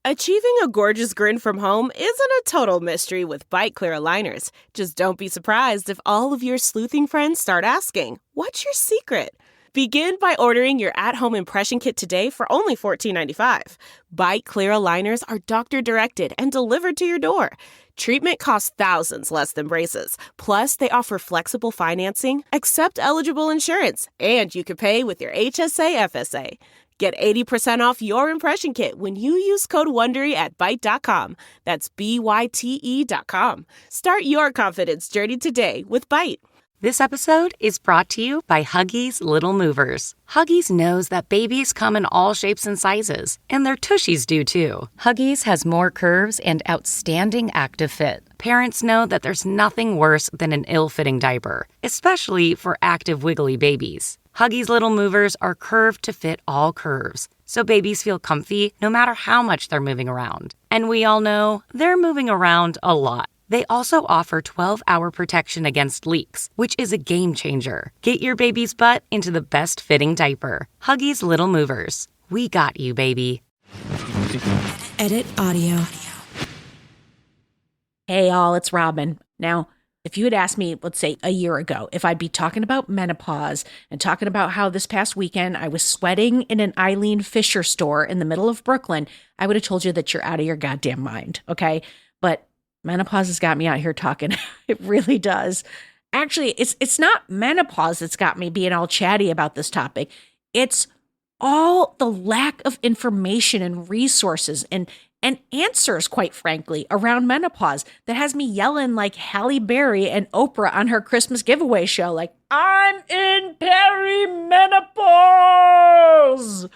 Achieving a gorgeous grin from home isn't a total mystery with Bite Clear aligners. Just don't be surprised if all of your sleuthing friends start asking, "What's your secret?" Begin by ordering your at-home impression kit today for only $14.95. Bite Clear aligners are doctor-directed and delivered to your door. Treatment costs thousands less than braces. Plus, they offer flexible financing, accept eligible insurance, and you can pay with your HSA FSA. Get 80% off your impression kit when you use code WONDERY at Byte.com. That's BYTE.com. Start your confidence journey today with Byte. This episode is brought to you by Huggies Little Movers. Huggies knows that babies come in all shapes and sizes, and their tushies do too. Huggies has more curves and outstanding active fit. Parents know that there's nothing worse than an ill-fitting diaper, especially for active, wiggly babies. Huggies Little Movers are curved to fit all curves, so babies feel comfy no matter how much they're moving around. And we all know they're moving around a lot. They also offer 12-hour protection against leaks, which is a game changer. Get your baby's butt into the best fitting diaper. Huggies Little Movers. We got you, baby. Edit audio. Hey, all, it's Robin. Now, if you had asked me, let's say a year ago, if I'd be talking about menopause and talking about how this past weekend I was sweating in an Eileen Fisher store in the middle of Brooklyn, I would have told you that you're out of your goddamn mind, okay? But menopause has got me out here talking. It really does. Actually, it's not menopause that's got me being all chatty about this topic. It's all the lack of information and resources and answers, quite frankly, around menopause that has me yelling like Halle Berry and Oprah on her Christmas giveaway show, like, "I'm in perimenopause."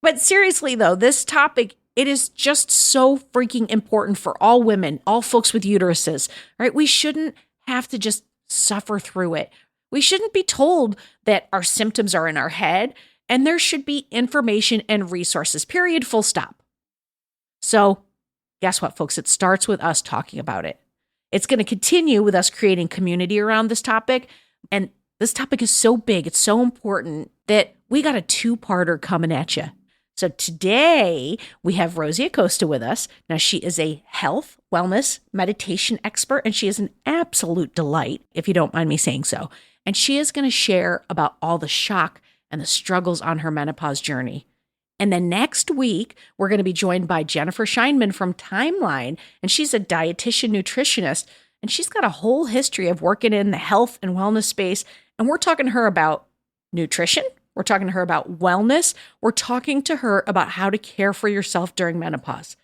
But seriously, though, this topic, it is just so freaking important for all women, all folks with uteruses, right? We shouldn't have to just suffer through it. We shouldn't be told that our symptoms are in our head, and there should be information and resources, period, full stop. So guess what, folks? It starts with us talking about it. It's going to continue with us creating community around this topic. And this topic is so big, it's so important that we got a two-parter coming at you. So today we have Rosie Acosta with us. Now, she is a health, wellness, meditation expert, and she is an absolute delight, if you don't mind me saying so. And she is going to share about all the shock and the struggles on her menopause journey. And then next week, we're going to be joined by Jennifer Scheinman from Timeline, and she's a dietitian nutritionist, and she's got a whole history of working in the health and wellness space. And we're talking to her about nutrition. We're talking to her about wellness. We're talking to her about how to care for yourself during menopause.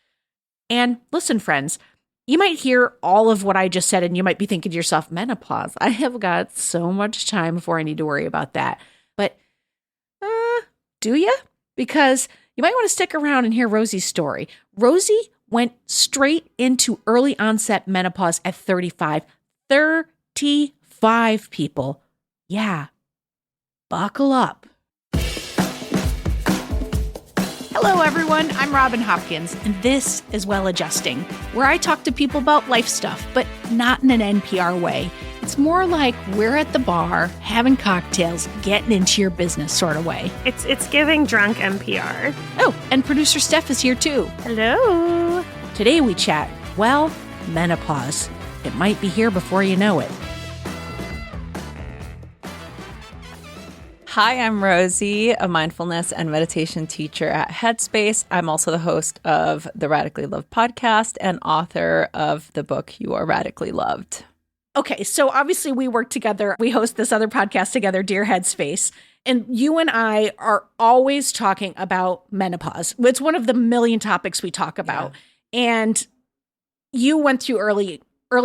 And listen, friends, you might hear all of what I just said, and you might be thinking to yourself, menopause, I have got so much time before I need to worry about that. But do you? Because you might want to stick around and hear Rosie's story. Rosie went straight into early onset menopause at 35. 35, people. Yeah. Buckle up. Hello, everyone. I'm Robin Hopkins, and this is Well Adjusting, where I talk to people about life stuff, but not in an NPR way. It's more like we're at the bar, having cocktails, getting into your business sort of way. It's giving drunk NPR. Oh, and producer Steph is here too. Hello. Today we chat, well, menopause. It might be here before you know it. Hi, I'm Rosie, a mindfulness and meditation teacher at Headspace. I'm also the host of the Radically Loved podcast and author of the book You Are Radically Loved. Okay, so obviously we work together. We host this other podcast together, Dear Headspace. And you and I are always talking about menopause. It's one of the million topics we talk about. Yeah. And you went through early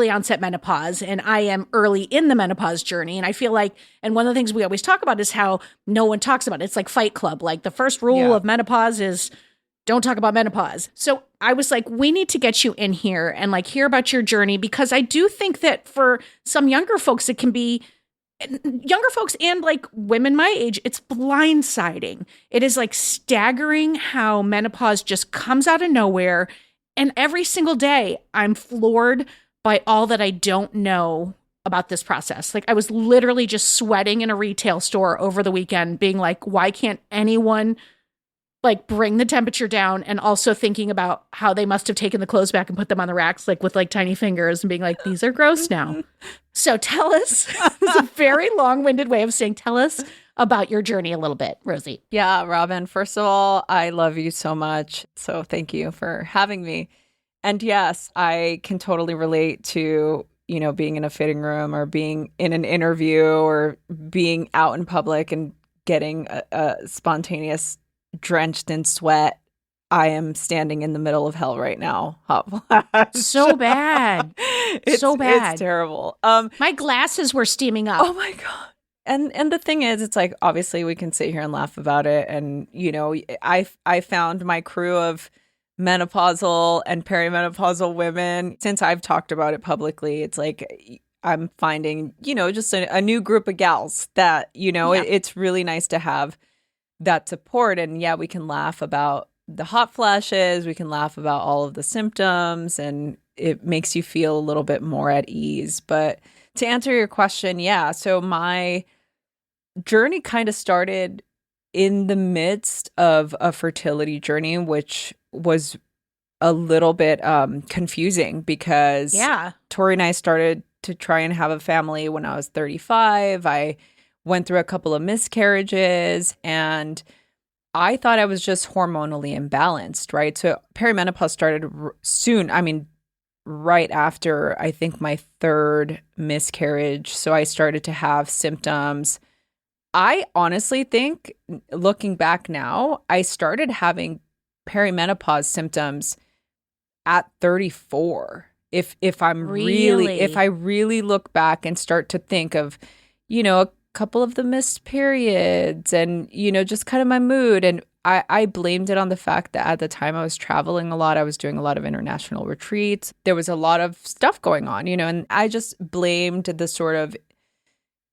onset menopause, and I am early in the menopause journey. And I feel like, and one of the things we always talk about is how no one talks about it. It's like Fight Club. Like the first rule of menopause is don't talk about menopause. So I was like, we need to get you in here and like hear about your journey, because I do think that for some younger folks, it can be younger folks and like women my age, it's blindsiding. It is like staggering how menopause just comes out of nowhere. And every single day I'm floored by all that I don't know about this process. Like I was literally just sweating in a retail store over the weekend being like, why can't anyone like bring the temperature down, and also thinking about how they must have taken the clothes back and put them on the racks, like with like tiny fingers and being like, these are gross now. So tell us, it's a very long-winded way of saying, tell us about your journey a little bit, Rosie. Yeah, Robin, first of all, I love you so much. So thank you for having me. And yes, I can totally relate to, being in a fitting room or being in an interview or being out in public and getting a spontaneous drenched in sweat. I am standing in the middle of hell right now. Hot flash. So bad. So bad. It's terrible. My glasses were steaming up. Oh my God. And the thing is, it's like, obviously we can sit here and laugh about it. And, I found my crew of menopausal and perimenopausal women. Since I've talked about it publicly, it's like I'm finding, just a new group of gals that, it's really nice to have that support. And yeah, we can laugh about the hot flashes. We can laugh about all of the symptoms, and it makes you feel a little bit more at ease. But to answer your question, yeah. So my journey kind of started in the midst of a fertility journey, which was a little bit confusing because Tori and I started to try and have a family when I was 35. I went through a couple of miscarriages, and I thought I was just hormonally imbalanced, right? So perimenopause started soon. I mean, right after, I think, my third miscarriage. So I started to have symptoms. I honestly think, looking back now, I started having perimenopause symptoms at 34. If I really look back and start to think of, a couple of the missed periods and, just kind of my mood. And I blamed it on the fact that at the time I was traveling a lot. I was doing a lot of international retreats. There was a lot of stuff going on, and I just blamed the sort of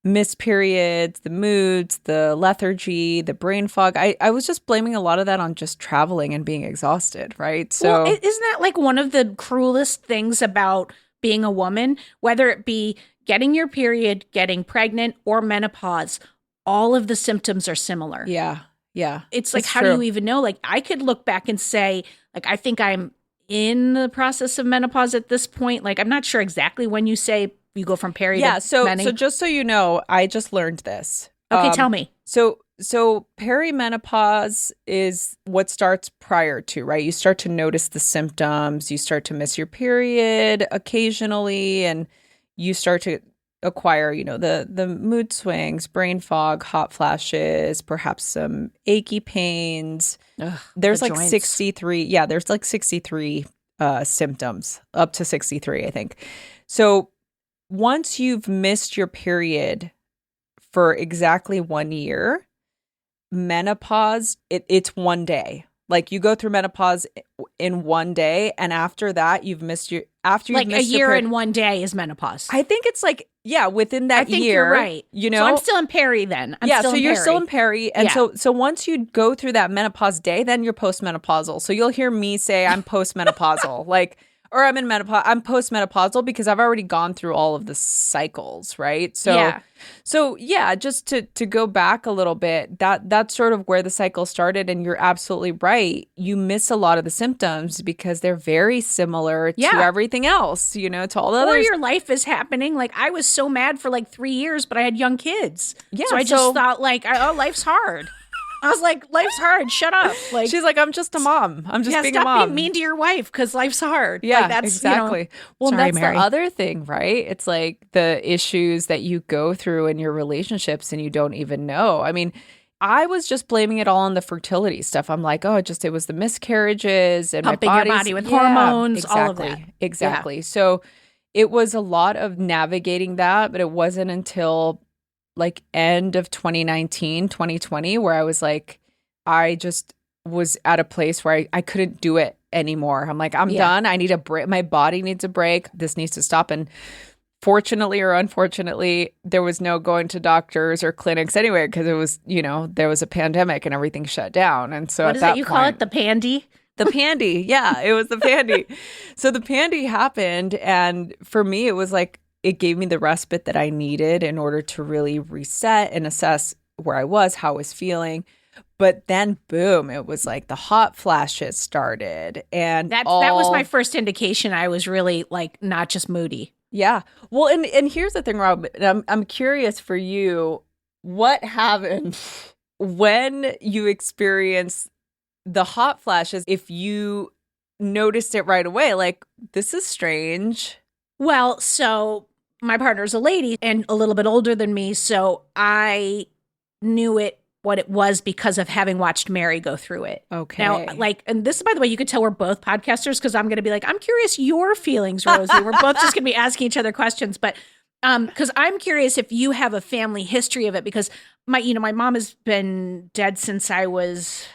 missed periods, the moods, the lethargy, the brain fog. I was just blaming a lot of that on just traveling and being exhausted, right? So isn't that like one of the cruelest things about being a woman, whether it be getting your period, getting pregnant, or menopause? All of the symptoms are similar. Yeah. It's like, how do you even know? Like, I could look back and say, like, I think I'm in the process of menopause at this point. Like, I'm not sure exactly when you say you go from peri to so meni. So just so you know, I just learned this. Okay, tell me. So perimenopause is what starts prior to, right? You start to notice the symptoms. You start to miss your period occasionally, and you start to acquire, the mood swings, brain fog, hot flashes, perhaps some achy pains. There's like joints. 63. Yeah, there's like 63 symptoms, up to 63, I think. So once you've missed your period for exactly 1 year, menopause, it's 1 day. Like, you go through menopause in 1 day, and after that, you've missed your like a year and 1 day is menopause. I think it's like, within that I think year. You're right. So I'm still in peri then. So you're still in peri. And so once you go through that menopause day, then you're postmenopausal. So you'll hear me say I'm postmenopausal. Or I'm in menopause. I'm postmenopausal because I've already gone through all of the cycles, right? So just to go back a little bit, that's sort of where the cycle started. And you're absolutely right. You miss a lot of the symptoms because they're very similar to everything else, to all the others. Or your life is happening. Like, I was so mad for like 3 years, but I had young kids. Yeah, so I just thought like, oh, life's hard. I was like, life's hard. Shut up. Like, she's like, I'm just a mom. I'm just being a mom. Stop being mean to your wife because life's hard. Yeah, like, that's, exactly. Well, sorry, that's Mary. the other thing, right? It's like the issues that you go through in your relationships and you don't even know. I mean, I was just blaming it all on the fertility stuff. I'm like, it was the miscarriages and pumping your body with hormones, all of that. Exactly. Yeah. So it was a lot of navigating that, but it wasn't until like end of 2019, 2020, where I was like, I just was at a place where I couldn't do it anymore. I'm like, I'm done. I need a break. My body needs a break. This needs to stop. And fortunately or unfortunately, there was no going to doctors or clinics anyway, because it was, there was a pandemic and everything shut down. And so what is that you call it? The pandy? The pandy. Yeah, it was the pandy. So the pandy happened. And for me, it was like, it gave me the respite that I needed in order to really reset and assess where I was, how I was feeling. But then, boom, it was like the hot flashes started. And that was my first indication I was really like not just moody. Yeah. Well, and here's the thing, Rob. I'm curious for you, what happened when you experienced the hot flashes, if you noticed it right away, like, this is strange. Well, so my partner's a lady and a little bit older than me, so I knew what it was because of having watched Mary go through it. Okay. Now, like, and this, by the way, you could tell we're both podcasters because I'm going to be like, I'm curious your feelings, Rosie. We're both just going to be asking each other questions, but because I'm curious if you have a family history of it, because my mom has been dead since I was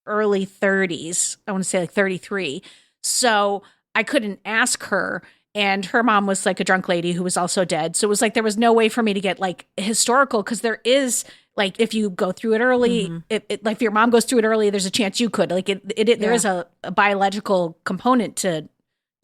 early 30s. I want to say like 33. So I couldn't ask her. And her mom was like a drunk lady who was also dead. So it was like there was no way for me to get like historical, because there is like, if you go through it early, like if your mom goes through it early, there's a chance you could. Like there is a biological component to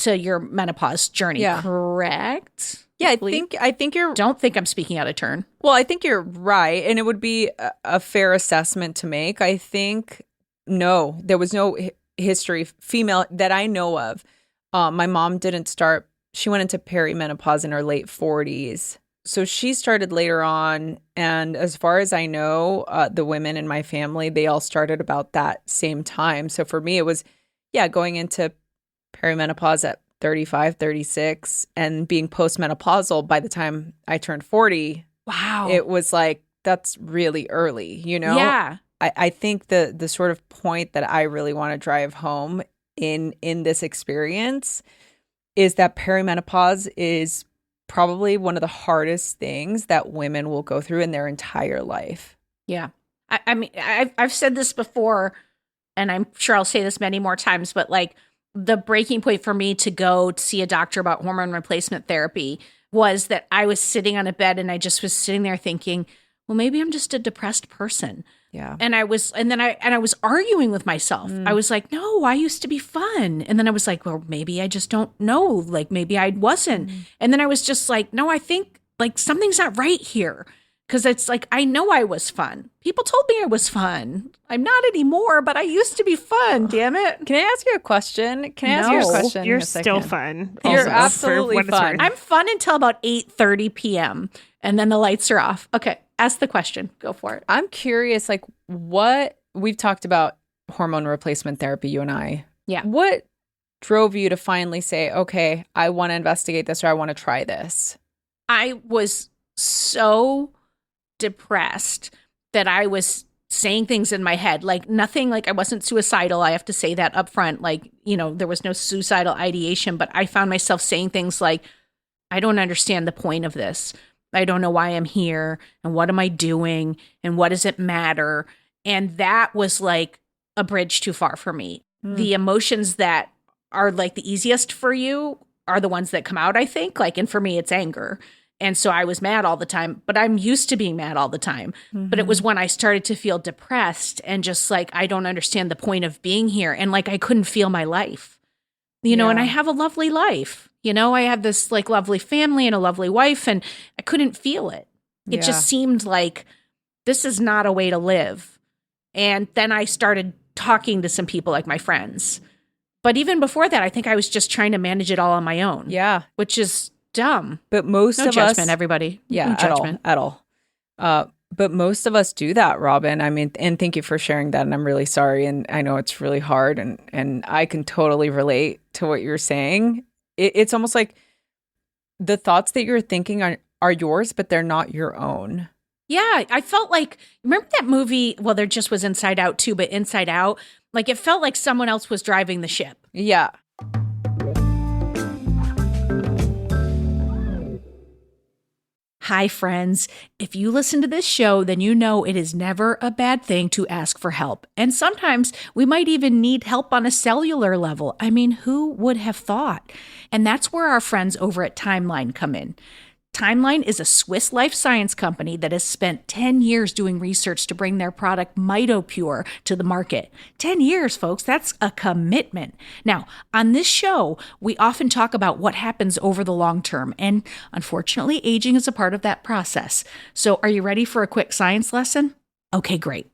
your menopause journey, correct? Yeah, I think you're. Don't think I'm speaking out of turn. Well, I think you're right, and it would be a fair assessment to make. I think no, there was no history female that I know of. My mom didn't start. She went into perimenopause in her late 40s. So she started later on. And as far as I know, the women in my family, they all started about that same time. So for me, it was, going into perimenopause at 35, 36 and being postmenopausal by the time I turned 40. Wow. It was like, that's really early, Yeah. I think the sort of point that I really want to drive home in this experience is that perimenopause is probably one of the hardest things that women will go through in their entire life. Yeah. I mean, I've said this before, and I'm sure I'll say this many more times, but like the breaking point for me to go to see a doctor about hormone replacement therapy was that I was sitting on a bed and I just was sitting there thinking, well, maybe I'm just a depressed person. Yeah. And I was arguing with myself. I was like, no, I used to be fun. And then I was like, well, maybe I just don't know. Like maybe I wasn't. And then I was just like, no, I think like something's not right here. Because it's like, I know I was fun. People told me I was fun. I'm not anymore, but I used to be fun, damn it. Can I ask you a question? You're still fun. You're absolutely fun. I'm fun until about 8:30 p.m. And then the lights are off. Okay, ask the question. Go for it. I'm curious, like what we've talked about hormone replacement therapy, you and I. Yeah. What drove you to finally say, okay, I want to investigate this or I want to try this? I was so depressed that I was saying things in my head, like nothing, like I wasn't suicidal. I have to say that up front. Like, there was no suicidal ideation, but I found myself saying things like, I don't understand the point of this. I don't know why I'm here. And what am I doing? And what does it matter? And that was like a bridge too far for me. The emotions that are like the easiest for you are the ones that come out, I think. Like, and for me, it's anger. And so I was mad all the time, but I'm used to being mad all the time. But it was when I started to feel depressed and just like, I don't understand the point of being here. And like, I couldn't feel my life, and I have a lovely life. I have this like lovely family and a lovely wife, and I couldn't feel it. It just seemed like this is not a way to live. And then I started talking to some people like my friends. But even before that, I think I was just trying to manage it all on my own. Yeah. Which is dumb. But most no of judgment, us, everybody. Yeah, no judgment at all. But most of us do that, Robin. I mean, and thank you for sharing that. And I'm really sorry. And I know it's really hard. And I can totally relate to what you're saying. It's almost like the thoughts that you're thinking are yours, but they're not your own. Yeah, I felt like, remember that movie? Well, there just was Inside Out too, but Inside Out, like it felt like someone else was driving the ship. Yeah. Hi, friends. If you listen to this show, then you know it is never a bad thing to ask for help. And sometimes we might even need help on a cellular level. I mean, who would have thought? And that's where our friends over at Timeline come in. Timeline is a Swiss life science company that has spent 10 years doing research to bring their product MitoPure to the market. 10 years, folks, that's a commitment. Now, on this show, we often talk about what happens over the long term, and unfortunately, aging is a part of that process. So are you ready for a quick science lesson? Okay, great.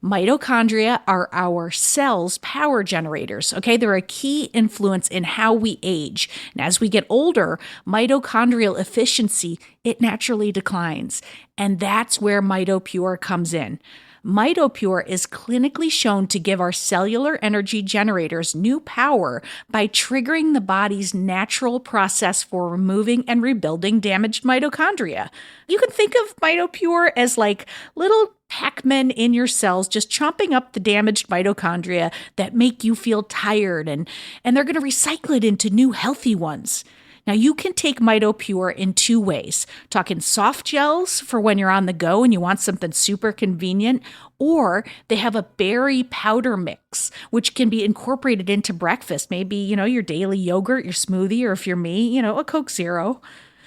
Mitochondria are our cells' power generators, okay? They're a key influence in how we age. And as we get older, mitochondrial efficiency, it naturally declines. And that's where MitoPure comes in. MitoPure is clinically shown to give our cellular energy generators new power by triggering the body's natural process for removing and rebuilding damaged mitochondria. You can think of MitoPure as like little Pac-Men in your cells just chomping up the damaged mitochondria that make you feel tired, and they're going to recycle it into new healthy ones. Now, you can take MitoPure in two ways, talking soft gels for when you're on the go and you want something super convenient, or they have a berry powder mix, which can be incorporated into breakfast, maybe, your daily yogurt, your smoothie, or if you're me, a Coke Zero.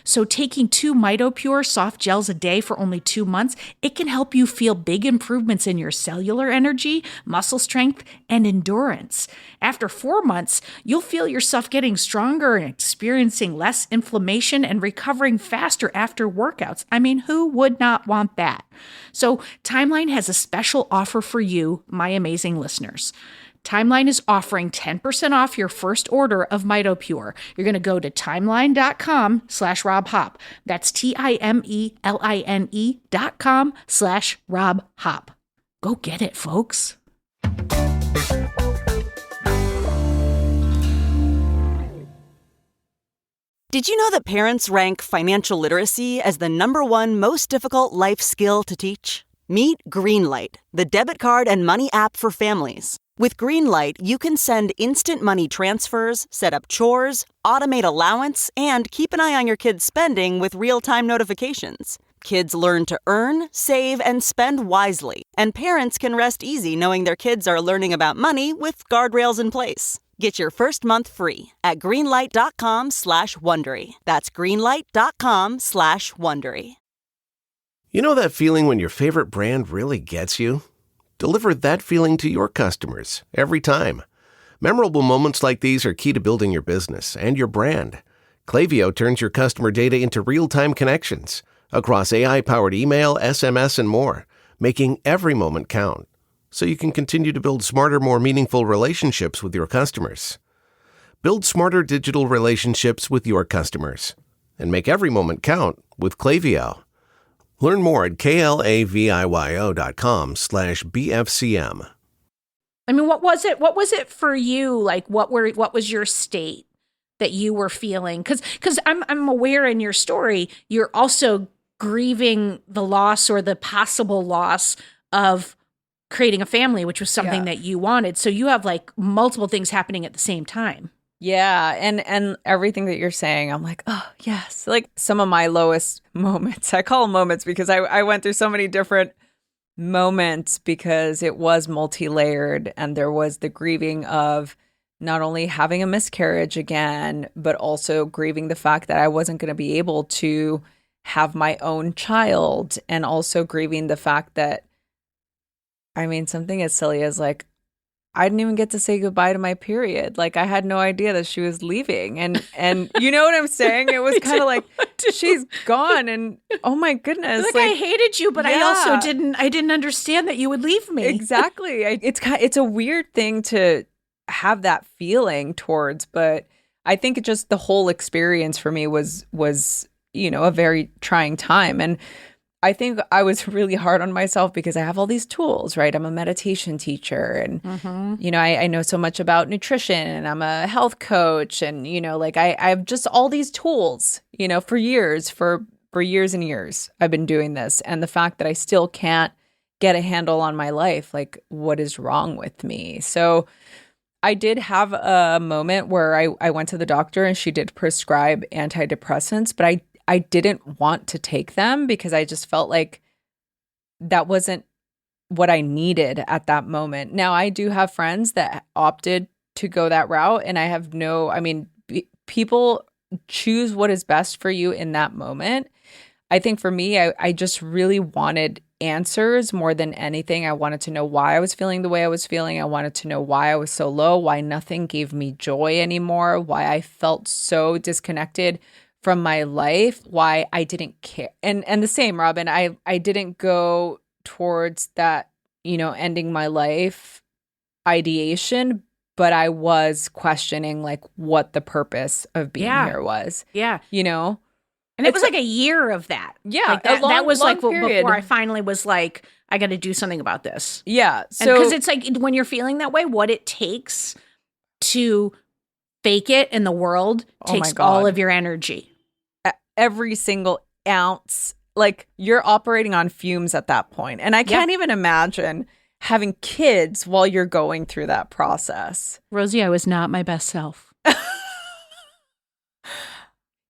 So taking 2 MitoPure soft gels a day for only 2 months, it can help you feel big improvements in your cellular energy, muscle strength, and endurance. After 4 months, you'll feel yourself getting stronger and experiencing less inflammation and recovering faster after workouts. I mean, who would not want that? So Timeline has a special offer for you, my amazing listeners. Timeline is offering 10% off your first order of MitoPure. You're going to go to timeline.com/Rob Hop. That's TIMELINE.com/Rob Hop. Go get it, folks. Did you know that parents rank financial literacy as the #1 most difficult life skill to teach? Meet Greenlight, the debit card and money app for families. With Greenlight, you can send instant money transfers, set up chores, automate allowance, and keep an eye on your kids' spending with real-time notifications. Kids learn to earn, save, and spend wisely, and parents can rest easy knowing their kids are learning about money with guardrails in place. Get your first month free at greenlight.com/Wondery. That's greenlight.com/Wondery. You know that feeling when your favorite brand really gets you? Deliver that feeling to your customers every time. Memorable moments like these are key to building your business and your brand. Klaviyo turns your customer data into real-time connections across AI-powered email, SMS, and more, making every moment count so you can continue to build smarter, more meaningful relationships with your customers. Build smarter digital relationships with your customers and make every moment count with Klaviyo. Learn more at klaviyo.com/BFCM. I mean, what was it? What was it for you? Like, what was your state that you were feeling? Because I'm aware in your story, you're also grieving the loss or the possible loss of creating a family, which was something that you wanted. So you have like multiple things happening at the same time. Yeah, and everything that you're saying, I'm like, oh, yes. Like some of my lowest moments, I call them moments because I went through so many different moments because it was multi-layered, and there was the grieving of not only having a miscarriage again, but also grieving the fact that I wasn't going to be able to have my own child, and also grieving the fact that, I mean, something as silly as like, I didn't even get to say goodbye to my period. Like, I had no idea that she was leaving. And you know what I'm saying? It was kind of like, she's gone. And oh my goodness. Like I hated you, but I also didn't understand that you would leave me. Exactly. It's a weird thing to have that feeling towards, but I think it just, the whole experience for me was, a very trying time. And I think I was really hard on myself because I have all these tools, right? I'm a meditation teacher, and, I know so much about nutrition, and I'm a health coach, and, I have just all these tools, for years, for years and years, I've been doing this. And the fact that I still can't get a handle on my life, like, what is wrong with me? So I did have a moment where I went to the doctor and she did prescribe antidepressants, but I didn't want to take them because I just felt like that wasn't what I needed at that moment. Now, I do have friends that opted to go that route, and I have people choose what is best for you in that moment. I think for me, I just really wanted answers more than anything. I wanted to know why I was feeling the way I was feeling. I wanted to know why I was so low, why nothing gave me joy anymore, why I felt so disconnected from my life, why I didn't care. And the same, Robin, I didn't go towards that ending my life ideation, but I was questioning like what the purpose of being here was. Yeah. And it was like a year of that. Yeah. Like that was like period. before I finally was like, I got to do something about this. Yeah. So because it's like when you're feeling that way, what it takes to fake it in the world takes all of your energy. Every single ounce. Like you're operating on fumes at that point. And I can't even imagine having kids while you're going through that process. Rosie, I was not my best self.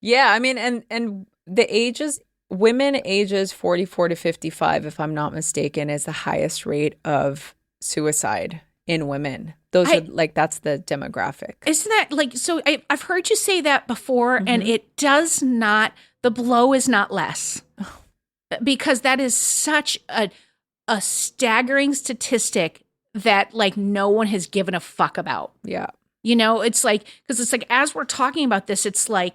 Yeah, I mean, and the ages, women ages 44 to 55, if I'm not mistaken, is the highest rate of suicide in women. Those are like, that's the demographic. Isn't that like, so I've heard you say that before, and it does not, the blow is not less. Because that is such a staggering statistic that like no one has given a fuck about. Yeah. It's like, because it's like, as we're talking about this, it's like,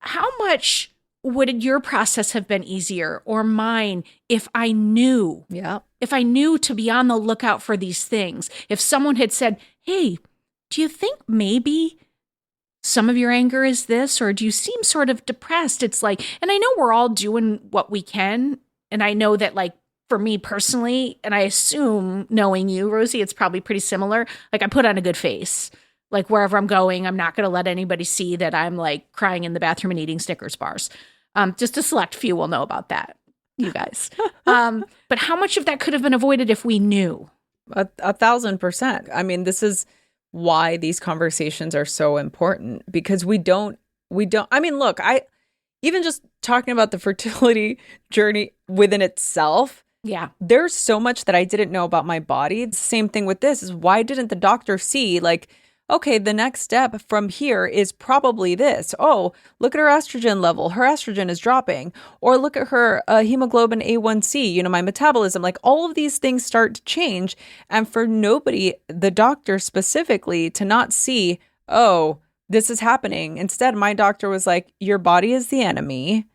how much would your process have been easier or mine if I knew? Yeah. If I knew to be on the lookout for these things. If someone had said, hey, do you think maybe some of your anger is this, or do you seem sort of depressed? It's like, and I know we're all doing what we can. And I know that like for me personally, and I assume knowing you, Rosie, it's probably pretty similar. Like I put on a good face. Like wherever I'm going, I'm not going to let anybody see that I'm like crying in the bathroom and eating Snickers bars. Just a select few will know about that, you guys. But how much of that could have been avoided if we knew? 1,000%. I mean, this is why these conversations are so important, because we don't, I mean, look, even just talking about the fertility journey within itself. Yeah. There's so much that I didn't know about my body. The same thing with this is, why didn't the doctor see like, okay, the next step from here is probably this. Oh, look at her estrogen level. Her estrogen is dropping. Or look at her hemoglobin A1C, my metabolism. Like all of these things start to change. And for nobody, the doctor specifically, to not see, oh, this is happening. Instead, my doctor was like, your body is the enemy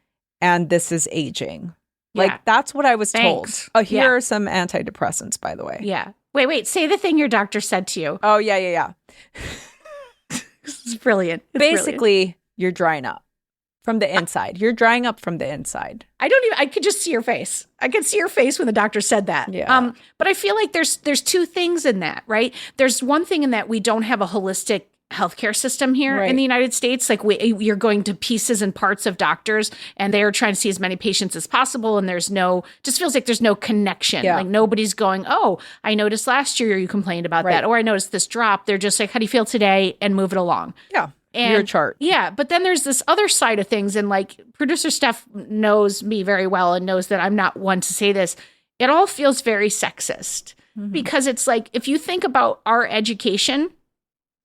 and this is aging. Yeah. Like that's what I was told. Oh, here are some antidepressants, by the way. Yeah. Wait, say the thing your doctor said to you. Oh, yeah. This is brilliant. Basically, you're drying up from the inside. You're drying up from the inside. I could just see your face. I could see your face when the doctor said that. Yeah. But I feel like there's two things in that, right? There's one thing in that we don't have a holistic healthcare system here in the United States. Like you're going to pieces and parts of doctors and they're trying to see as many patients as possible. And just feels like there's no connection. Yeah. Like nobody's going, oh, I noticed last year you complained about that. Or I noticed this drop. They're just like, how do you feel today? And move it along. Yeah. And your chart. Yeah. But then there's this other side of things. And like producer Steph knows me very well and knows that I'm not one to say this. It all feels very sexist because it's like, if you think about our education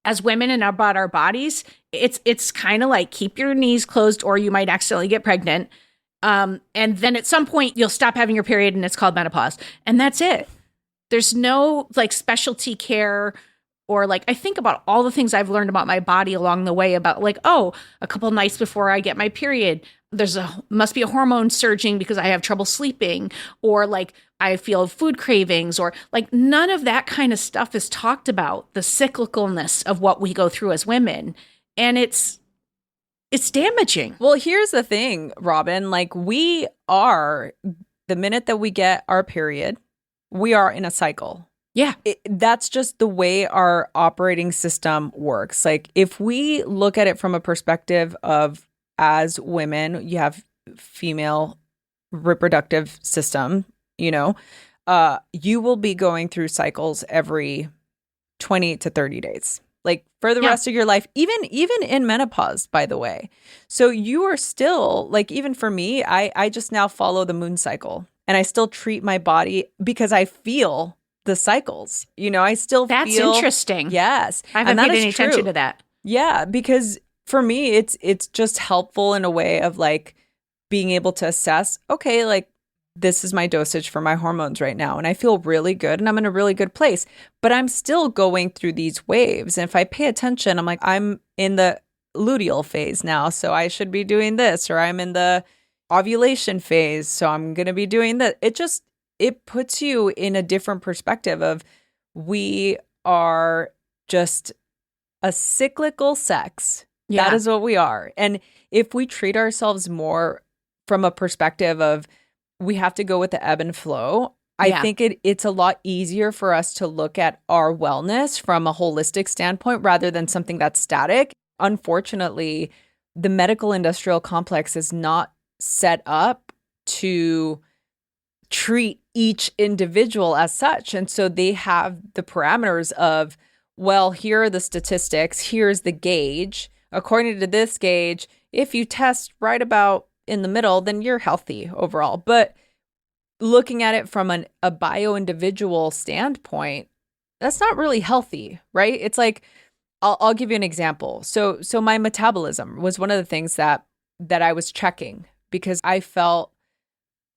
as women and about our bodies, it's kind of like keep your knees closed or you might accidentally get pregnant. And then at some point you'll stop having your period and it's called menopause. And that's it. There's no like specialty care or like, I think about all the things I've learned about my body along the way about like, oh, a couple nights before I get my period, must be a hormone surging because I have trouble sleeping, or like I feel food cravings, or like none of that kind of stuff is talked about, the cyclicalness of what we go through as women. And it's damaging. Well, here's the thing, Robin, like the minute that we get our period, we are in a cycle. Yeah. That's just the way our operating system works. Like if we look at it from a perspective of, as women, you have female reproductive system, you will be going through cycles every 20 to 30 days, like for the rest of your life, even in menopause, by the way. So you are still like, even for me, I just now follow the moon cycle and I still treat my body because I feel the cycles, I still That's feel. Interesting. Yes. I haven't paid any attention to that. Yeah, because for me, it's just helpful in a way of like being able to assess, okay, like this is my dosage for my hormones right now. And I feel really good and I'm in a really good place, but I'm still going through these waves. And if I pay attention, I'm like, I'm in the luteal phase now, so I should be doing this, or I'm in the ovulation phase, so I'm going to be doing that. it puts you in a different perspective of we are just a cyclical sex. Yeah. That is what we are. And if we treat ourselves more from a perspective of we have to go with the ebb and flow, I think it's a lot easier for us to look at our wellness from a holistic standpoint rather than something that's static. Unfortunately, the medical industrial complex is not set up to treat each individual as such. And so they have the parameters of, well, here are the statistics, here's the gauge. According to this gauge, if you test right about in the middle, then you're healthy overall. But looking at it from a bio-individual standpoint, that's not really healthy, right? It's like, I'll give you an example. So my metabolism was one of the things that I was checking because I felt,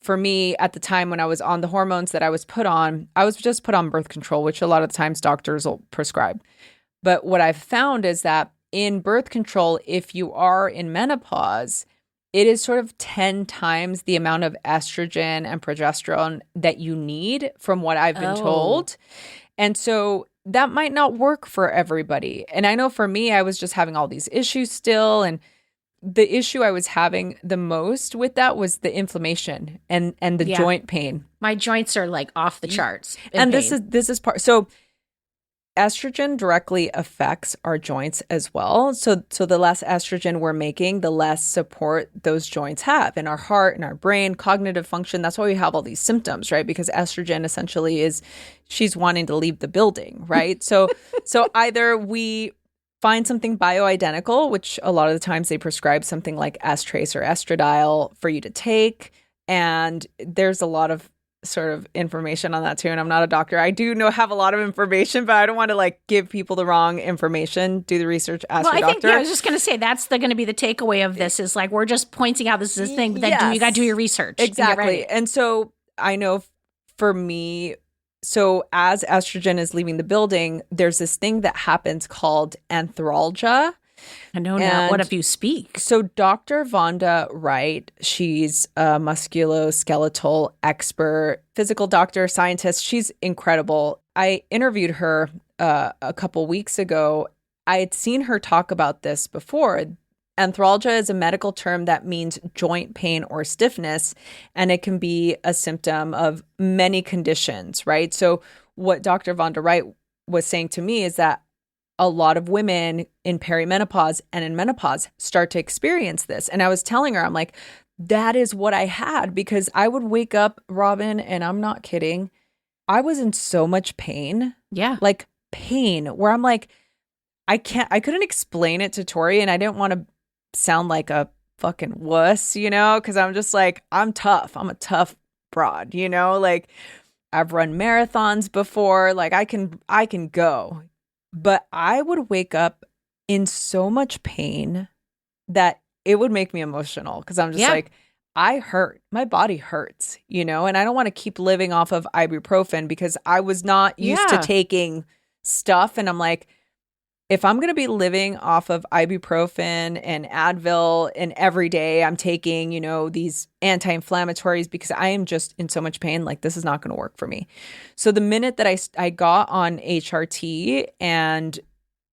for me at the time when I was on the hormones that I was put on, I was just put on birth control, which a lot of the times doctors will prescribe. But what I've found is that in birth control, if you are in menopause, it is sort of 10 times the amount of estrogen and progesterone that you need from what I've been told. And so that might not work for everybody. And I know for me, I was just having all these issues still. And the issue I was having the most with that was the inflammation and the joint pain. My joints are like off the charts. And this is part. So estrogen directly affects our joints as well. So the less estrogen we're making, the less support those joints have in our heart, in our brain, cognitive function. That's why we have all these symptoms, right? Because estrogen essentially is she's wanting to leave the building, right? So either we find something bioidentical, which a lot of the times they prescribe something like Estrace or estradiol for you to take. And there's a lot of sort of information on that too. And I'm not a doctor. I do have a lot of information, but I don't want to like give people the wrong information. Do the research, ask your doctor. I was just going to say that's going to be the takeaway of this is like, we're just pointing out this is a thing, but then you got to do your research. Exactly. And so I know for me, so as estrogen is leaving the building, there's this thing that happens called anthralgia. I know now. What if you speak? So Dr. Vonda Wright, she's a musculoskeletal expert, physical doctor, scientist. She's incredible. I interviewed her a couple weeks ago. I had seen her talk about this before. Anthralgia is a medical term that means joint pain or stiffness, and it can be a symptom of many conditions, right? So what Dr. Vonda Wright was saying to me is that a lot of women in perimenopause and in menopause start to experience this. And I was telling her, I'm like, that is what I had, because I would wake up, Robin, and I'm not kidding, I was in so much pain. Yeah. Like pain where I'm like, I couldn't explain it to Tori, and I didn't want to sound like a fucking wuss, because I'm just like, I'm tough. I'm a tough broad, like I've run marathons before, like I can go. But I would wake up in so much pain that it would make me emotional, because I'm just like, I hurt. My body hurts, and I don't want to keep living off of ibuprofen because I was not used to taking stuff. And I'm like, if I'm going to be living off of ibuprofen and Advil and every day I'm taking, these anti-inflammatories because I am just in so much pain, like this is not going to work for me. So the minute that I got on HRT and,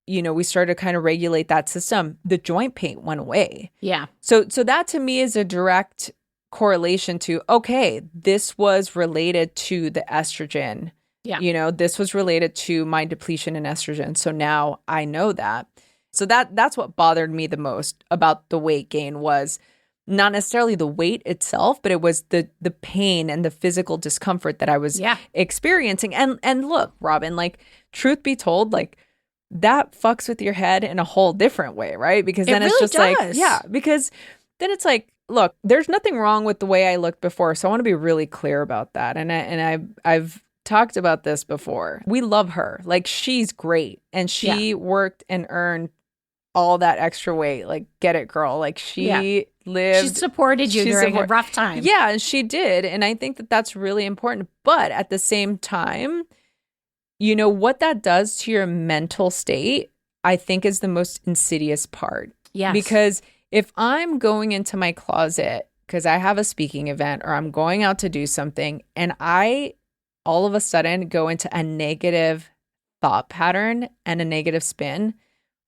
we started to kind of regulate that system, the joint pain went away. Yeah. So that to me is a direct correlation to, okay, this was related to the estrogen. Yeah. This was related to my depletion in estrogen. So now I know that. So that's what bothered me the most about the weight gain, was not necessarily the weight itself, but it was the pain and the physical discomfort that I was experiencing. And look, Robin, like, truth be told, like, that fucks with your head in a whole different way, right? Because then it's just like, because then it's like, look, there's nothing wrong with the way I looked before. So I want to be really clear about that. And I've talked about this before. We love her. Like, she's great. And she worked and earned all that extra weight. Like, get it, girl. Like, she lived. She supported you during a rough time. Yeah, and she did. And I think that that's really important. But at the same time, what that does to your mental state, I think is the most insidious part. Yes. Because if I'm going into my closet because I have a speaking event or I'm going out to do something and I all of a sudden go into a negative thought pattern and a negative spin,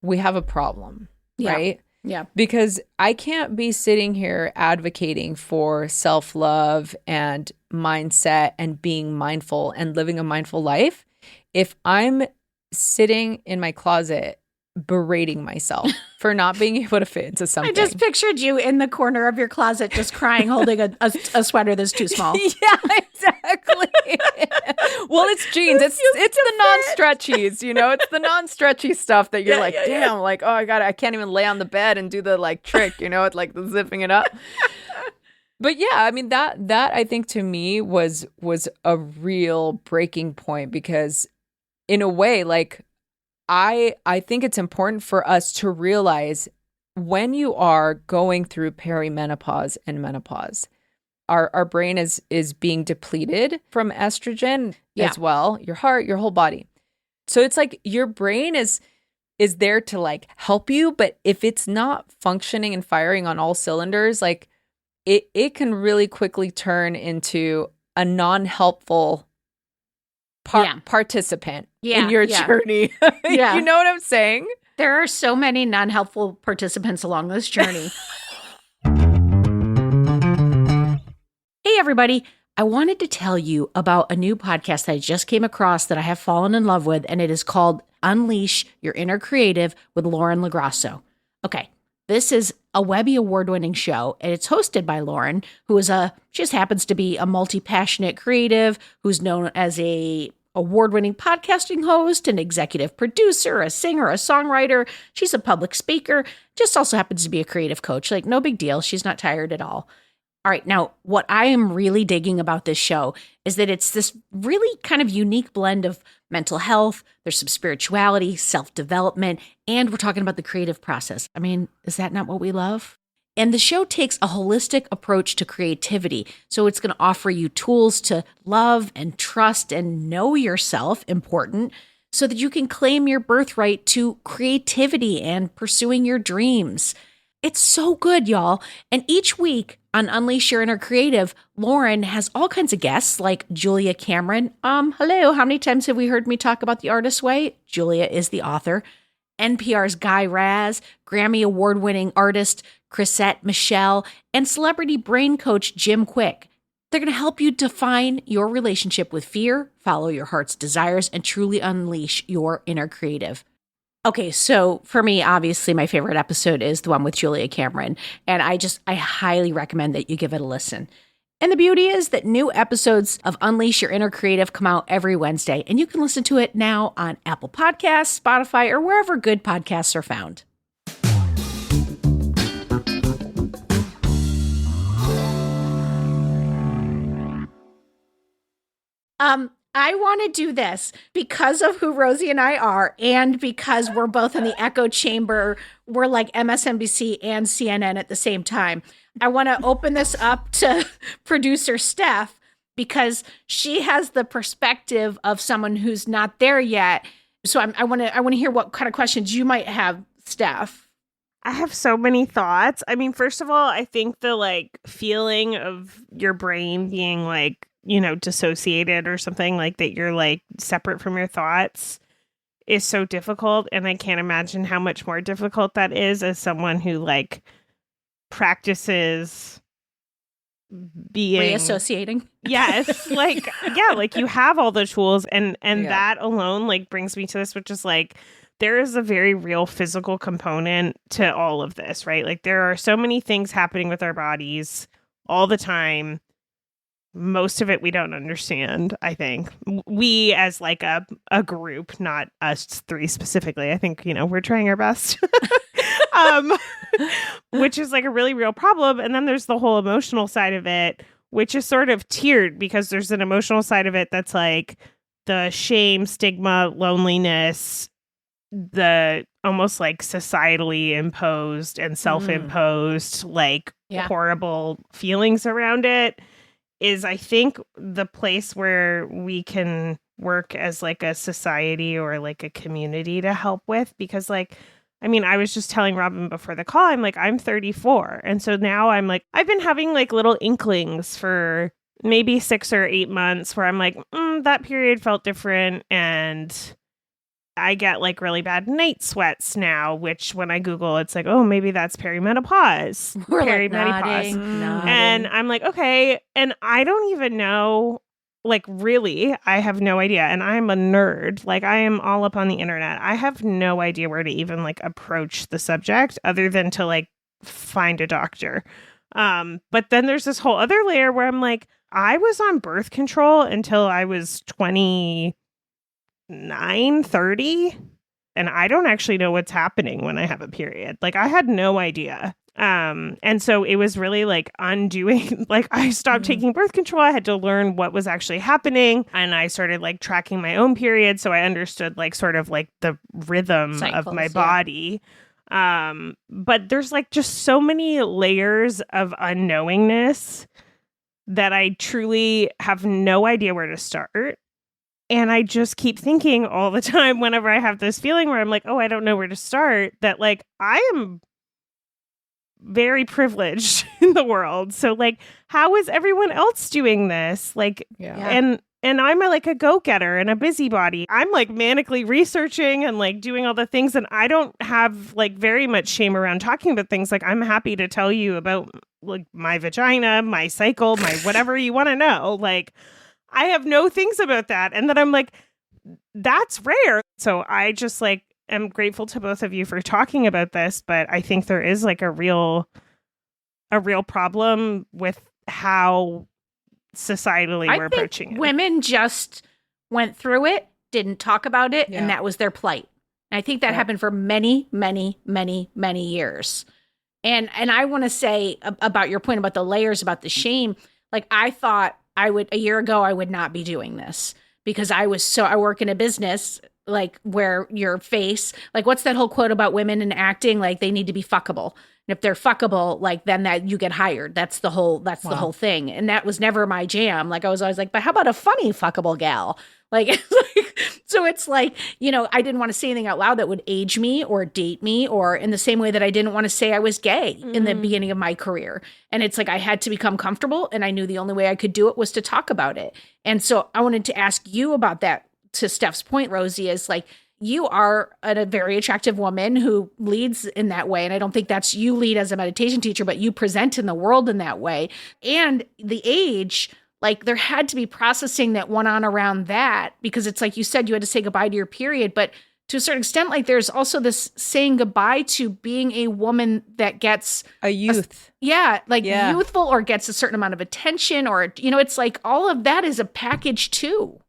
we have a problem, right? Yeah. Because I can't be sitting here advocating for self-love and mindset and being mindful and living a mindful life if I'm sitting in my closet berating myself for not being able to fit into something. I just pictured you in the corner of your closet just crying, holding a sweater that's too small. Yeah, exactly. Well, it's jeans. It's the non-stretchies, you know? It's the non-stretchy stuff that you're damn, like, oh, I can't even lay on the bed and do the like trick, you know? It's like the zipping it up. But yeah, I mean, that I think to me was a real breaking point because in a way, like, I think it's important for us to realize when you are going through perimenopause and menopause, our brain is being depleted from estrogen as well, your heart, your whole body. So it's like your brain is there to like help you, but if it's not functioning and firing on all cylinders, like it can really quickly turn into a non-helpful participant in your journey. You know what I'm saying? There are so many non-helpful participants along this journey. Hey, everybody. I wanted to tell you about a new podcast that I just came across that I have fallen in love with, and it is called Unleash Your Inner Creative with Lauren LaGrasso. Okay, this is a Webby Award-winning show, and it's hosted by Lauren, who is just happens to be a multi-passionate creative who's known as a award-winning podcasting host, an executive producer, a singer, a songwriter. She's a public speaker, just also happens to be a creative coach. Like, no big deal. She's not tired at all. All right, now, what I am really digging about this show is that it's this really kind of unique blend of mental health, there's some spirituality, self-development, and we're talking about the creative process. I mean, is that not what we love? And the show takes a holistic approach to creativity. So it's going to offer you tools to love and trust and know yourself, important, so that you can claim your birthright to creativity and pursuing your dreams. It's so good, y'all. And each week on Unleash Your Inner Creative, Lauren has all kinds of guests like Julia Cameron. Hello, how many times have we heard me talk about The Artist's Way? Julia is the author. NPR's Guy Raz, Grammy Award-winning artist Chrisette Michelle, and celebrity brain coach Jim Quick. They're going to help you define your relationship with fear, follow your heart's desires, and truly unleash your inner creative. Okay, so for me, obviously, my favorite episode is the one with Julia Cameron, and I highly recommend that you give it a listen. And the beauty is that new episodes of Unleash Your Inner Creative come out every Wednesday, and you can listen to it now on Apple Podcasts, Spotify, or wherever good podcasts are found. I want to do this because of who Rosie and I are, and because we're both in the echo chamber. We're like MSNBC and CNN at the same time. I want to open this up to producer Steph because she has the perspective of someone who's not there yet. So I want to hear what kind of questions you might have, Steph. I have so many thoughts. I mean, first of all, I think the like feeling of your brain being like, you know, dissociated or something, like that you're like separate from your thoughts is so difficult. And I can't imagine how much more difficult that is as someone who like practices being reassociating. Yes. Like, yeah, like you have all the tools and that alone like brings me to this, which is like, there is a very real physical component to all of this, right? Like there are so many things happening with our bodies all the time. Most of it we don't understand, I think. We as like a group, not us three specifically. I think, you know, we're trying our best. Which is like a really real problem. And then there's the whole emotional side of it, which is sort of tiered because there's an emotional side of it that's like the shame, stigma, loneliness, the almost like societally imposed and self-imposed like horrible feelings around it. Is I think the place where we can work as like a society or like a community to help with, because like, I mean, I was just telling Robin before the call, I'm like, I'm 34. And so now I'm like, I've been having like little inklings for maybe 6 or 8 months where I'm like, that period felt different. And I get like really bad night sweats now, which when I Google, it's like, oh, maybe that's perimenopause. We're perimenopause. like nodding. And I'm like, okay. And I don't even know, like, really, I have no idea. And I'm a nerd. Like, I am all up on the internet. I have no idea where to even like approach the subject other than to like find a doctor. But then there's this whole other layer where I'm like, I was on birth control until I was 29, 30, and I don't actually know what's happening when I have a period. Like, I had no idea. And so it was really like undoing, like I stopped taking birth control. I had to learn what was actually happening. And I started like tracking my own period. So I understood like sort of like the rhythm Cycles, of my body. But there's like just so many layers of unknowingness that I truly have no idea where to start. And I just keep thinking all the time whenever I have this feeling where I'm like, oh, I don't know where to start, that like I am very privileged in the world. So like, how is everyone else doing this? Like, and I'm like a go-getter and a busybody. I'm like manically researching and like doing all the things. And I don't have like very much shame around talking about things. Like, I'm happy to tell you about like my vagina, my cycle, my whatever you want to know. Like, I have no things about that. And then I'm like, that's rare. So I just like am grateful to both of you for talking about this. But I think there is like a real problem with how societally we're approaching it. Women just went through it, didn't talk about it, and that was their plight. And I think that happened for many, many, many, many years. And I want to say about your point about the layers, about the shame, like I thought a year ago, I would not be doing this because I work in a business like where your face, like what's that whole quote about women in acting? Like they need to be fuckable. And if they're fuckable, like then that you get hired. That's the whole thing. And that was never my jam. Like I was always like, but how about a funny fuckable gal? Like, so it's like, you know, I didn't want to say anything out loud that would age me or date me, or in the same way that I didn't want to say I was gay in the beginning of my career. And it's like I had to become comfortable, and I knew the only way I could do it was to talk about it. And so I wanted to ask you about that. To Steph's point, Rosie, is like, you are a very attractive woman who leads in that way. And I don't think that's you lead as a meditation teacher, but you present in the world in that way. And the age, like there had to be processing that went on around that, because it's like you said, you had to say goodbye to your period. But to a certain extent, like there's also this saying goodbye to being a woman that gets a youth. Youthful, or gets a certain amount of attention, or, you know, it's like all of that is a package too.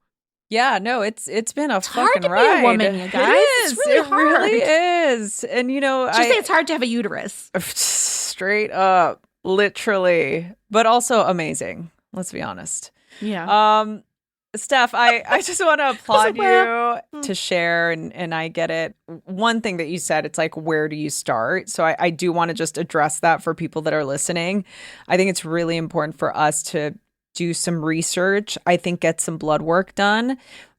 Yeah, no, it's been a fucking hard to ride. be a woman, you guys. It's really hard. It really is. And you know, Just say it's hard to have a uterus. Straight up, literally, but also amazing. Let's be honest. Yeah. Steph, I just want to applaud you to share, and I get it. One thing that you said, it's like, where do you start? So I do want to just address that for people that are listening. I think it's really important for us to do some research. I think get some blood work done.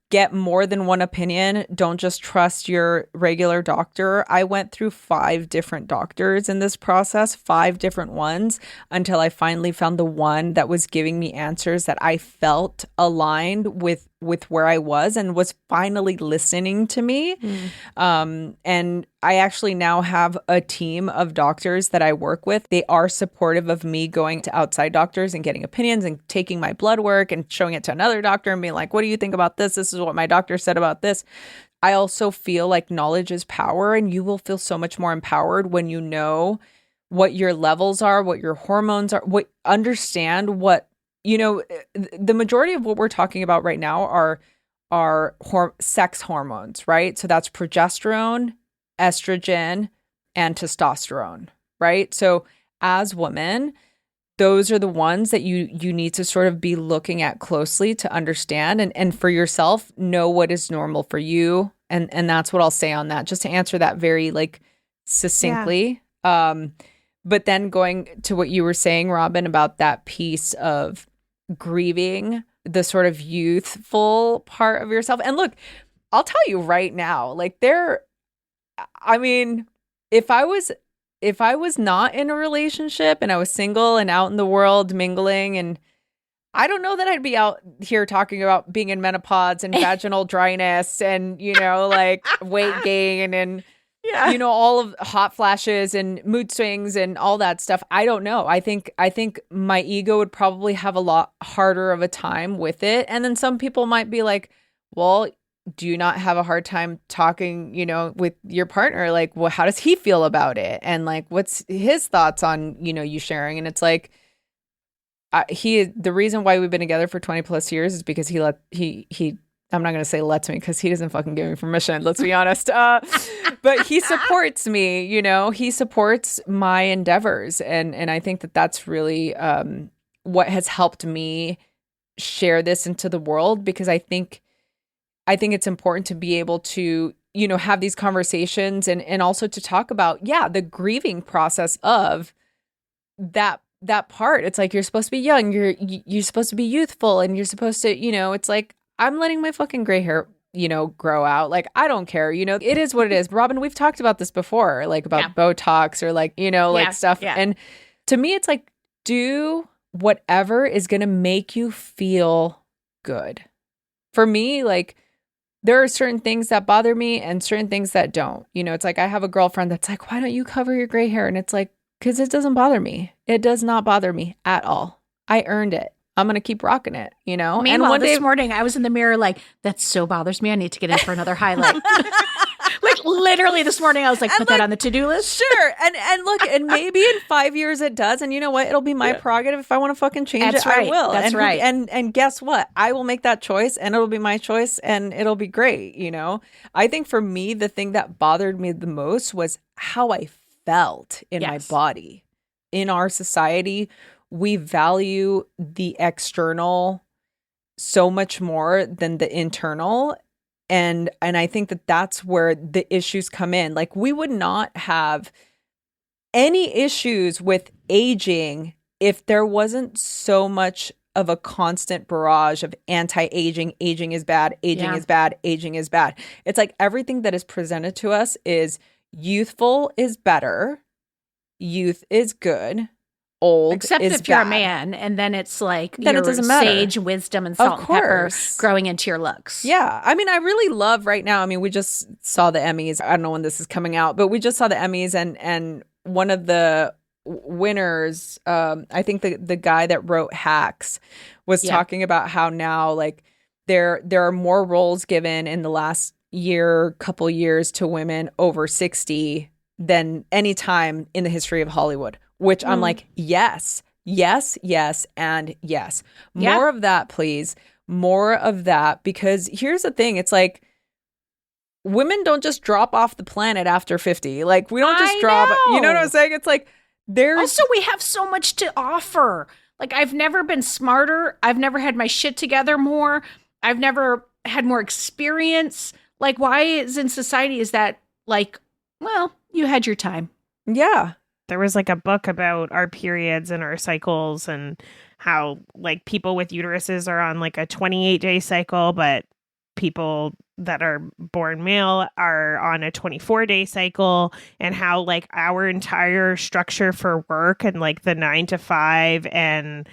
Get more than one opinion. Don't just trust your regular doctor. I went through 5 different doctors in this process, 5 different ones, until I finally found the one that was giving me answers that I felt aligned with where I was and was finally listening to me. And I actually now have a team of doctors that I work with. They are supportive of me going to outside doctors and getting opinions and taking my blood work and showing it to another doctor and being like, what do you think about this? This is what my doctor said about this. I also feel like knowledge is power, and you will feel so much more empowered when you know what your levels are, what your hormones are, understand what, you know, the majority of what we're talking about right now are sex hormones, right? So that's progesterone, estrogen, and testosterone, right? So as women, those are the ones that you need to sort of be looking at closely to understand, and for yourself, know what is normal for you. And that's what I'll say on that, just to answer that very like succinctly. Yeah. But then going to what you were saying, Robin, about that piece of grieving the sort of youthful part of yourself. And look, I'll tell you right now, like I mean, if I was not in a relationship and I was single and out in the world mingling, and I don't know that I'd be out here talking about being in menopause and vaginal dryness and, like weight gain and, all of hot flashes and mood swings and all that stuff. I don't know. I think my ego would probably have a lot harder of a time with it. And then some people might be like, well, do you not have a hard time talking, with your partner? Like, well, how does he feel about it? And like, what's his thoughts on, you sharing? And it's like, the reason why we've been together for 20 plus years is because he I'm not going to say lets me because he doesn't fucking give me permission. Let's be honest. But he supports me, he supports my endeavors. And I think that that's really what has helped me share this into the world, because I think it's important to be able to, have these conversations and also to talk about, the grieving process of that part. It's like, you're supposed to be young, you're supposed to be youthful, and you're supposed to, it's like, I'm letting my fucking gray hair, grow out. Like, I don't care, it is what it is. Robin, we've talked about this before, like about Botox or like, like stuff. Yeah. And to me, it's like, do whatever is going to make you feel good. For me, like, there are certain things that bother me and certain things that don't. It's like, I have a girlfriend that's like, why don't you cover your gray hair? And it's like, because it doesn't bother me. It does not bother me at all. I earned it. I'm going to keep rocking it, Meanwhile, and one this morning, I was in the mirror like, that so bothers me. I need to get in for another highlight. Like, literally this morning, I was like, put that on the to-do list. Sure. And look, and maybe in 5 years it does. And you know what? It'll be my prerogative. If I want to fucking change That's it, right. I will. That's right. And guess what? I will make that choice, and it'll be my choice, and it'll be great, I think for me, the thing that bothered me the most was how I felt in my body. In our society, we value the external so much more than the internal. And I think that that's where the issues come in. Like, we would not have any issues with aging if there wasn't so much of a constant barrage of anti-aging. Aging is bad. Aging is bad. Aging is bad. It's like everything that is presented to us is youthful is better. Youth is good. Old Except is if you're bad. a man, and then it's like Then your it doesn't matter. sage, wisdom, and salt and pepper growing into your looks. Yeah. I mean, I really love right now. I mean, we just saw the Emmys. I don't know when this is coming out, but we just saw the Emmys, and one of the winners, I think the guy that wrote Hacks was talking about how now, like, there are more roles given in the last couple years to women over 60 than any time in the history of Hollywood. Which I'm like, yes, and yes. More of that, please. More of that. Because here's the thing. It's like, women don't just drop off the planet after 50. Like, we don't just drop. You know what I'm saying? It's like, there's... Also, we have so much to offer. Like, I've never been smarter. I've never had my shit together more. I've never had more experience. Like, why is in society is that, like, well, you had your time. Yeah. There was like a book about our periods and our cycles and how like people with uteruses are on like a 28-day cycle, but people that are born male are on a 24-day cycle, and how like our entire structure for work and like the 9 to 5 and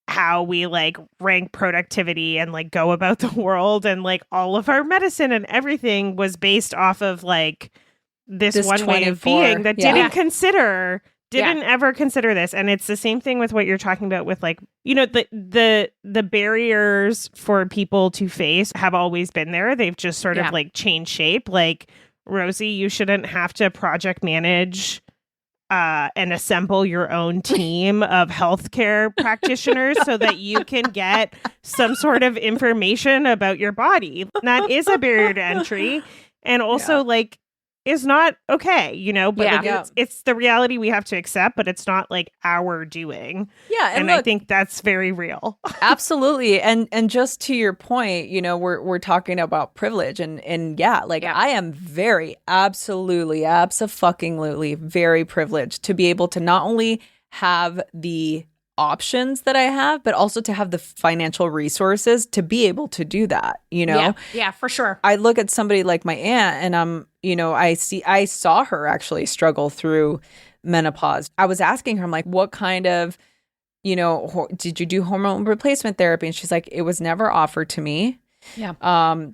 how we like rank productivity and like go about the world and like all of our medicine and everything was based off of like this one way of being that didn't ever consider this. And it's the same thing with what you're talking about with like, the barriers for people to face have always been there. They've just sort of like changed shape. Like, Rosie, you shouldn't have to project manage and assemble your own team of healthcare practitioners so that you can get some sort of information about your body. That is a barrier to entry. And also like, is not okay, but it's the reality we have to accept, but it's not like our doing. Yeah. And look, I think that's very real. Absolutely. And just to your point, we're talking about privilege and I am very, absolutely, abso-fucking-lutely very privileged to be able to not only have the options that I have, but also to have the financial resources to be able to do that, you know? Yeah, for sure. I look at somebody like my aunt and I saw her actually struggle through menopause. I was asking her, I'm like, what kind of, did you do hormone replacement therapy? And she's like, it was never offered to me. Yeah.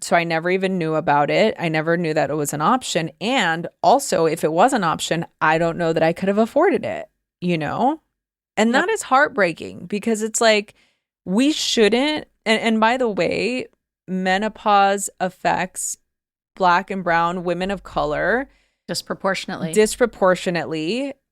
So I never even knew about it. I never knew that it was an option. And also, if it was an option, I don't know that I could have afforded it, And that is heartbreaking because it's like, we shouldn't. And by the way, menopause affects Black and brown women of color disproportionately.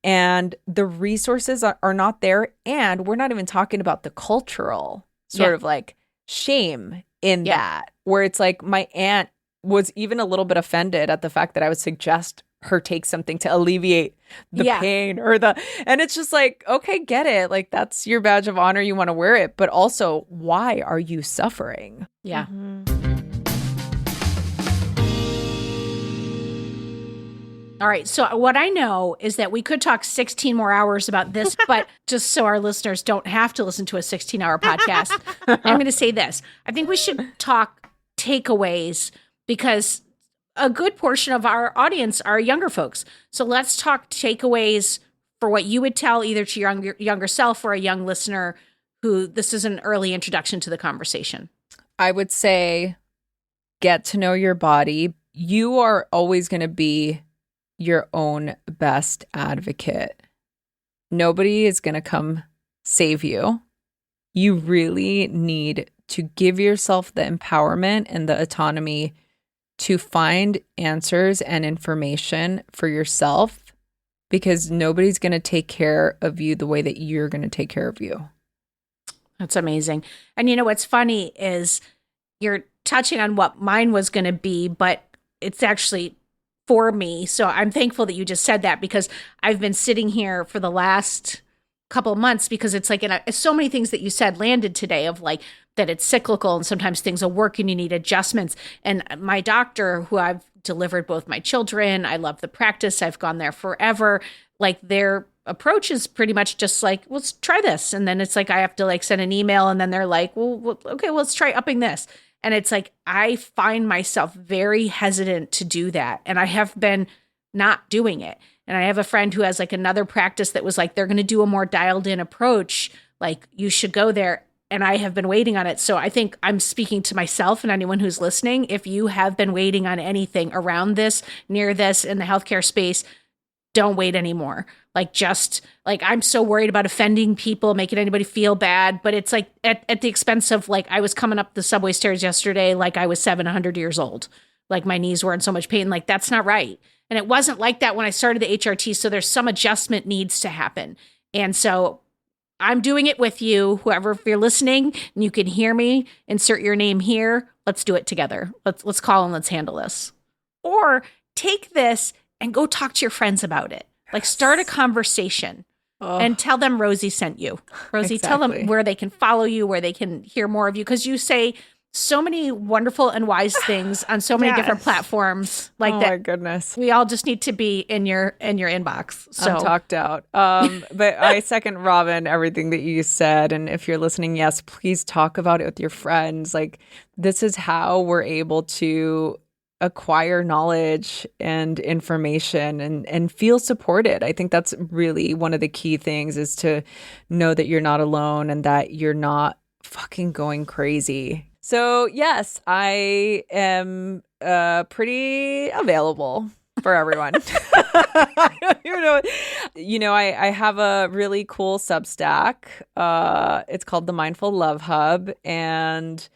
And the resources are not there. And we're not even talking about the cultural sort of like shame in that, where it's like my aunt was even a little bit offended at the fact that I would suggest her take something to alleviate the pain and it's just like, okay, get it. Like, that's your badge of honor. You want to wear it. But also, why are you suffering? Yeah. All right. So what I know is that we could talk 16 more hours about this, but just so our listeners don't have to listen to a 16-hour podcast, I'm going to say this. I think we should talk takeaways because a good portion of our audience are younger folks. So let's talk takeaways for what you would tell either to your younger self or a young listener who this is an early introduction to the conversation. I would say get to know your body. You are always going to be your own best advocate. Nobody is going to come save you. You really need to give yourself the empowerment and the autonomy to find answers and information for yourself, because nobody's going to take care of you the way that you're going to take care of you. That's amazing. And what's funny is you're touching on what mine was going to be, but it's actually for me. So I'm thankful that you just said that, because I've been sitting here for the last couple of months, because it's like, so many things that you said landed today of like that it's cyclical and sometimes things will work and you need adjustments. And my doctor, who I've delivered both my children, I love the practice. I've gone there forever. Like, their approach is pretty much just like, let's try this. And then it's like, I have to like send an email and then they're like, well, okay, well, let's try upping this. And it's like, I find myself very hesitant to do that. And I have been not doing it. And I have a friend who has like another practice that was like, they're going to do a more dialed in approach. Like, you should go there. And I have been waiting on it. So I think I'm speaking to myself and anyone who's listening. If you have been waiting on anything around this, near this, in the healthcare space, don't wait anymore. Like, just like, I'm so worried about offending people, making anybody feel bad. But it's like at the expense of, like, I was coming up the subway stairs yesterday like I was 700 years old. Like, my knees were in so much pain. Like, that's not right. And it wasn't like that when I started the HRT. So there's some adjustment needs to happen. And so I'm doing it with you, whoever, if you're listening and you can hear me, insert your name here. Let's do it together. Let's call and let's handle this. Or take this and go talk to your friends about it. Like, start a conversation and tell them Rosie sent you. Rosie, tell them where they can follow you, where they can hear more of you. Because you say so many wonderful and wise things on so many different platforms like that. Oh my goodness. We all just need to be in your inbox. So I'm talked out. But I second Robin, everything that you said. And if you're listening, yes, please talk about it with your friends. Like, this is how we're able to acquire knowledge and information and feel supported. I think that's really one of the key things, is to know that you're not alone and that you're not fucking going crazy. So yes, I am pretty available for everyone. I have a really cool Substack. It's called the Mindful Love Hub, and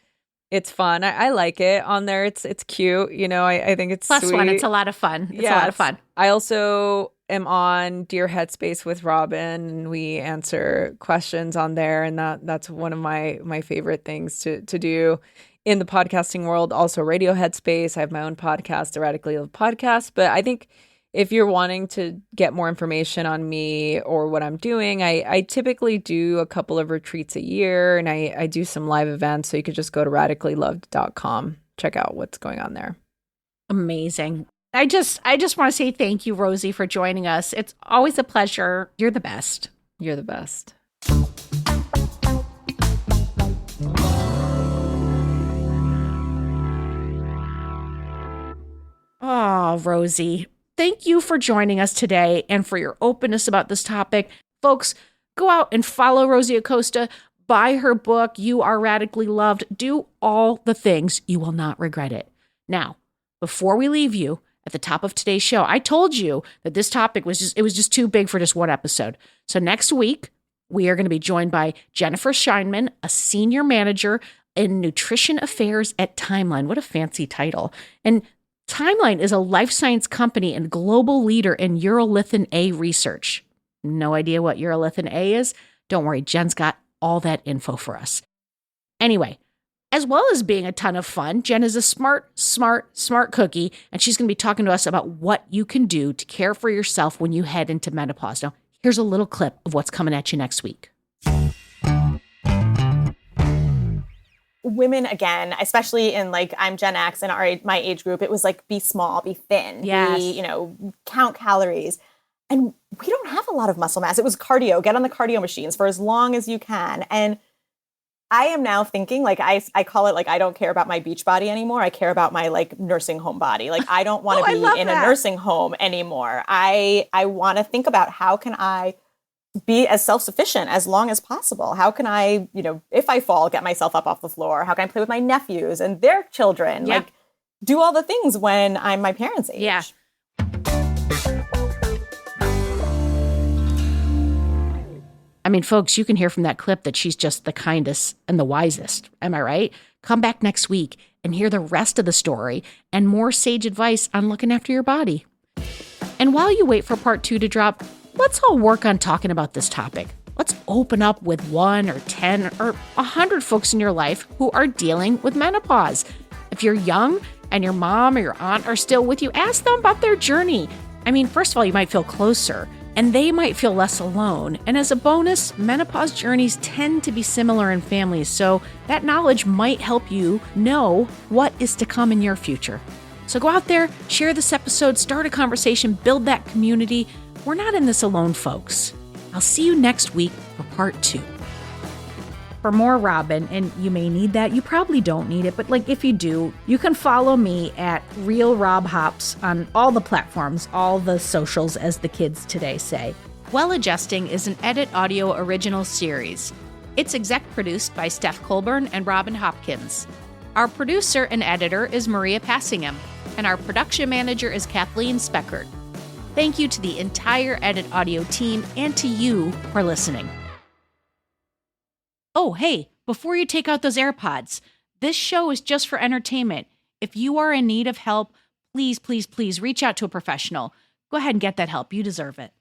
it's fun. I like it on there. It's cute. I think it's plus sweet. one. It's a lot of fun. It's a lot of fun. I also am on Dear Headspace with Robin, and we answer questions on there. And that's one of my favorite things to do in the podcasting world. Also Radio Headspace. I have my own podcast, Erratically Live Podcast. But I think if you're wanting to get more information on me or what I'm doing, I typically do a couple of retreats a year, and I do some live events. So you could just go to radicallyloved.com, check out what's going on there. Amazing. I just want to say thank you, Rosie, for joining us. It's always a pleasure. You're the best. You're the best. Oh, Rosie, thank you for joining us today and for your openness about this topic. Folks, go out and follow Rosie Acosta. Buy her book, You Are Radically Loved. Do all the things. You will not regret it. Now, before we leave you, at the top of today's show, I told you that this topic was just too big for just one episode. So next week, we are going to be joined by Jennifer Scheinman, a senior manager in nutrition affairs at Timeline. What a fancy title. And Timeline is a life science company and global leader in urolithin A research. No idea what urolithin A is? Don't worry, Jen's got all that info for us. Anyway, as well as being a ton of fun, Jen is a smart cookie, and she's going to be talking to us about what you can do to care for yourself when you head into menopause. Now, here's a little clip of what's coming at you next week. Women, again, especially in I'm Gen X and my age group, it was be small, be thin, yes. Count calories. And we don't have a lot of muscle mass. It was cardio, get on the cardio machines for as long as you can. And I am now thinking, I call it, I don't care about my beach body anymore. I care about my nursing home body. I don't want to be in a nursing home anymore. I want to think about how can I be as self-sufficient as long as possible? How can I, if I fall, get myself up off the floor? How can I play with my nephews and their children? Yeah. Do all the things when I'm my parents' age. Yeah. I mean, folks, you can hear from that clip that she's just the kindest and the wisest. Am I right? Come back next week and hear the rest of the story and more sage advice on looking after your body. And while you wait for part 2 to drop, let's all work on talking about this topic. Let's open up with 1 or 10 or 100 folks in your life who are dealing with menopause. If you're young and your mom or your aunt are still with you, ask them about their journey. I mean, first of all, you might feel closer and they might feel less alone. And as a bonus, menopause journeys tend to be similar in families, so that knowledge might help you know what is to come in your future. So go out there, share this episode, start a conversation, build that community. We're not in this alone, folks. I'll see you next week for part 2. For more Robin, and you may need that, you probably don't need it, but if you do, you can follow me at Real Rob Hops on all the platforms, all the socials, as the kids today say. Well Adjusting is an Edit Audio original series. It's exec produced by Steph Colburn and Robin Hopkins. Our producer and editor is Maria Passingham, and our production manager is Kathleen Speckert. Thank you to the entire Edit Audio team and to you for listening. Oh, hey, before you take out those AirPods, this show is just for entertainment. If you are in need of help, please reach out to a professional. Go ahead and get that help. You deserve it.